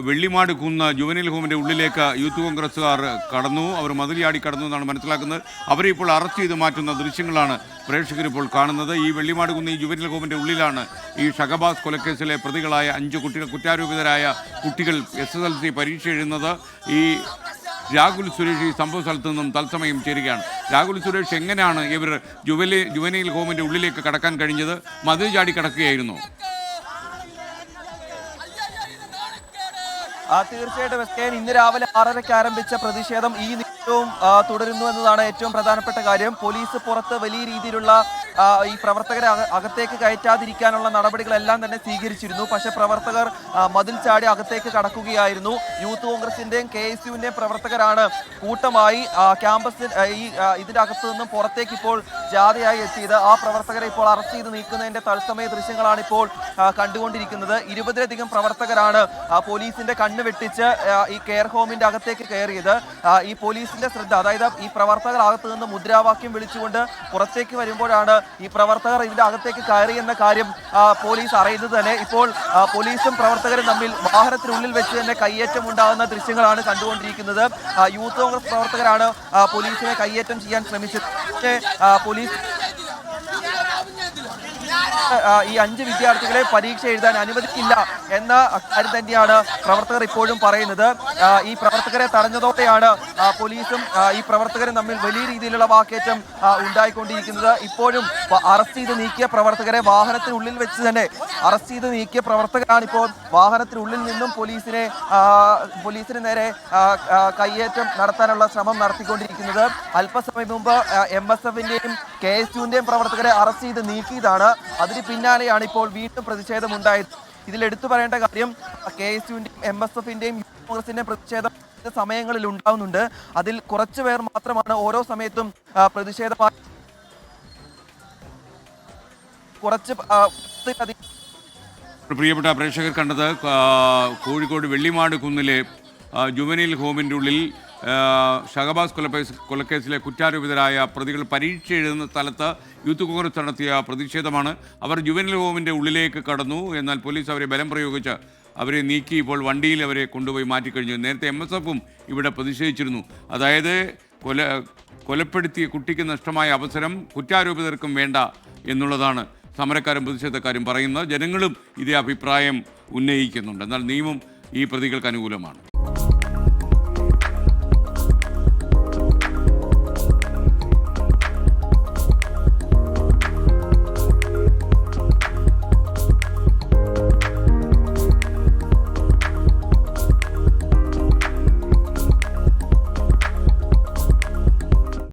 വെള്ളിമാട് കുന്ന് ജുവനൈൽ ഹോമിൻ്റെ ഉള്ളിലേക്ക് യൂത്ത് കോൺഗ്രസ്സുകാർ കടന്നു. അവർ മതിലിയാടി കടന്നു എന്നാണ് മനസ്സിലാക്കുന്നത്. അവരെ ഇപ്പോൾ അറസ്റ്റ് ചെയ്ത് മാറ്റുന്ന ദൃശ്യങ്ങളാണ് പ്രേക്ഷകരിപ്പോൾ കാണുന്നത്. ഈ വെള്ളിമാട് കുന്ന് ഈ ജുവനൈൽ ഹോമിൻ്റെ ഉള്ളിലാണ് ഈ ഷഹബാസ് കൊലക്കേസിലെ പ്രതികളായ 5 കുട്ടികൾ, കുറ്റാരോപിതരായ കുട്ടികൾ SSLC പരീക്ഷ എഴുതുന്നത്. ഈ രാഹുൽ സുരേഷ് ഈ സംഭവ സ്ഥലത്തു നിന്നും തത്സമയം ചേരുകയാണ്. രാഹുൽ സുരേഷ്, എങ്ങനെയാണ് ഇവർ ജുവനൈൽ ഹോമിൻ്റെ ഉള്ളിലേക്ക് കടക്കാൻ കഴിഞ്ഞത്? മതിൽ ചാടി കടക്കുകയായിരുന്നു? തീർച്ചയായിട്ടും എസ്കെൻ, ഇന്ന് രാവിലെ 6:30-ക്ക് ആരംഭിച്ച പ്രതിഷേധം ഈ നിമിഷവും തുടരുന്നു എന്നതാണ് ഏറ്റവും പ്രധാനപ്പെട്ട കാര്യം. പോലീസ് പുറത്ത് വലിയ രീതിയിലുള്ള ഈ പ്രവർത്തകരെ അകത്തേക്ക് കയറ്റാതിരിക്കാനുള്ള നടപടികളെല്ലാം തന്നെ സ്വീകരിച്ചിരുന്നു. പക്ഷേ പ്രവർത്തകർ മതിൽ ചാടി അകത്തേക്ക് കടക്കുകയായിരുന്നു. യൂത്ത് കോൺഗ്രസിന്റെയും KSUവിന്റെയും പ്രവർത്തകരാണ് കൂട്ടമായി ക്യാമ്പസിൽ ഇതിന്റെ അകത്തു നിന്നും പുറത്തേക്ക് ഇപ്പോൾ ജാഥയായി എത്തിയത്. ആ പ്രവർത്തകരെ ഇപ്പോൾ അറസ്റ്റ് ചെയ്ത് നീക്കുന്നതിന്റെ തത്സമയ ദൃശ്യങ്ങളാണ് ഇപ്പോൾ കണ്ടുകൊണ്ടിരിക്കുന്നത്. 20-ലധികം പ്രവർത്തകരാണ് പോലീസിന്റെ കണ്ണ് വെട്ടിച്ച് ഈ കെയർ ഹോമിന്റെ അകത്തേക്ക് കയറിയത്. ഈ പോലീസിന്റെ ശ്രദ്ധ, അതായത് ഈ പ്രവർത്തകർ അകത്തു നിന്ന് മുദ്രാവാക്യം വിളിച്ചുകൊണ്ട് പുറത്തേക്ക് വരുമ്പോഴാണ് ഈ പ്രവർത്തകർ ഇതിന്റെ അകത്തേക്ക് കയറി എന്ന കാര്യം പോലീസ് അറിയുന്നത് തന്നെ. ഇപ്പോൾ പോലീസും പ്രവർത്തകരും തമ്മിൽ വാഹനത്തിനുള്ളിൽ വെച്ച് തന്നെ കയ്യേറ്റം ഉണ്ടാകുന്ന ദൃശ്യങ്ങളാണ് കണ്ടുകൊണ്ടിരിക്കുന്നത്. യൂത്ത് കോൺഗ്രസ് പ്രവർത്തകരാണ് പോലീസിനെ കയ്യേറ്റം ചെയ്യാൻ ശ്രമിച്ചത്. പക്ഷേ പോലീസ് ഈ 5 വിദ്യാർത്ഥികളെ പരീക്ഷ എഴുതാൻ അനുവദിക്കില്ല എന്ന കാര്യം തന്നെയാണ് പ്രവർത്തകർ ഇപ്പോഴും പറയുന്നത്. ഈ പ്രവർത്തകരെ തടഞ്ഞതോടെയാണ് പോലീസും ഈ പ്രവർത്തകരും തമ്മിൽ വലിയ രീതിയിലുള്ള വാക്കേറ്റം ഉണ്ടായിക്കൊണ്ടിരിക്കുന്നത്. ഇപ്പോഴും അറസ്റ്റ് ചെയ്ത് നീക്കിയ പ്രവർത്തകരെ വാഹനത്തിനുള്ളിൽ വെച്ച് തന്നെ അറസ്റ്റ് ചെയ്ത് നീക്കിയ പ്രവർത്തകരാണ് ഇപ്പോൾ വാഹനത്തിനുള്ളിൽ നിന്നും പോലീസിന് നേരെ കയ്യേറ്റം നടത്താനുള്ള ശ്രമം നടത്തിക്കൊണ്ടിരിക്കുന്നത്. അല്പസമയം മുമ്പ് MSFന്റെയും KSUവിന്റെയും പ്രവർത്തകരെ അറസ്റ്റ് ചെയ്ത് നീക്കിയതാണ്. അതിന് പിന്നാലെയാണ് ഇപ്പോൾ വീണ്ടും പ്രതിഷേധം ഉണ്ടായത്. ഇതിൽ എടുത്തു പറയേണ്ട കാര്യം, KSUവിന്റെയും MSFന്റെയും കോൺഗ്രസിന്റെയും പ്രതിഷേധം സമയങ്ങളിൽ ഉണ്ടാവുന്നുണ്ട്. അതിൽ കുറച്ചു പേർ മാത്രമാണ് ഓരോ സമയത്തും പ്രതിഷേധമായി പ്രിയപ്പെട്ട പ്രേക്ഷകർ കണ്ടത് കോഴിക്കോട് വെള്ളിമാട് കുന്നിലെ ജുവനൈൽ ഹോമിൻ്റെ ഉള്ളിൽ ഷഹബാസ് കൊലക്കേസിലെ കുറ്റാരോപിതരായ പ്രതികൾ പരീക്ഷ എഴുതുന്ന സ്ഥലത്ത് യൂത്ത് കോൺഗ്രസ് നടത്തിയ പ്രതിഷേധമാണ്. അവർ ജുവനൈൽ ഹോമിൻ്റെ ഉള്ളിലേക്ക് കടന്നു. എന്നാൽ പോലീസ് അവരെ ബലം പ്രയോഗിച്ച് അവരെ നീക്കി ഇപ്പോൾ വണ്ടിയിൽ അവരെ കൊണ്ടുപോയി മാറ്റിക്കഴിഞ്ഞു. നേരത്തെ MSFും ഇവിടെ പ്രതിഷേധിച്ചിരുന്നു. അതായത് കൊലപ്പെടുത്തിയ കുട്ടിക്ക് നഷ്ടമായ അവസരം കുറ്റാരോപിതർക്കും വേണ്ട എന്നുള്ളതാണ് സമരക്കാരും പ്രതിഷേധക്കാരും പറയുന്നത്. ജനങ്ങളും ഇതേ അഭിപ്രായം ഉന്നയിക്കുന്നുണ്ട്. എന്നാൽ നിയമം ഈ പ്രതികൾക്ക് അനുകൂലമാണ്.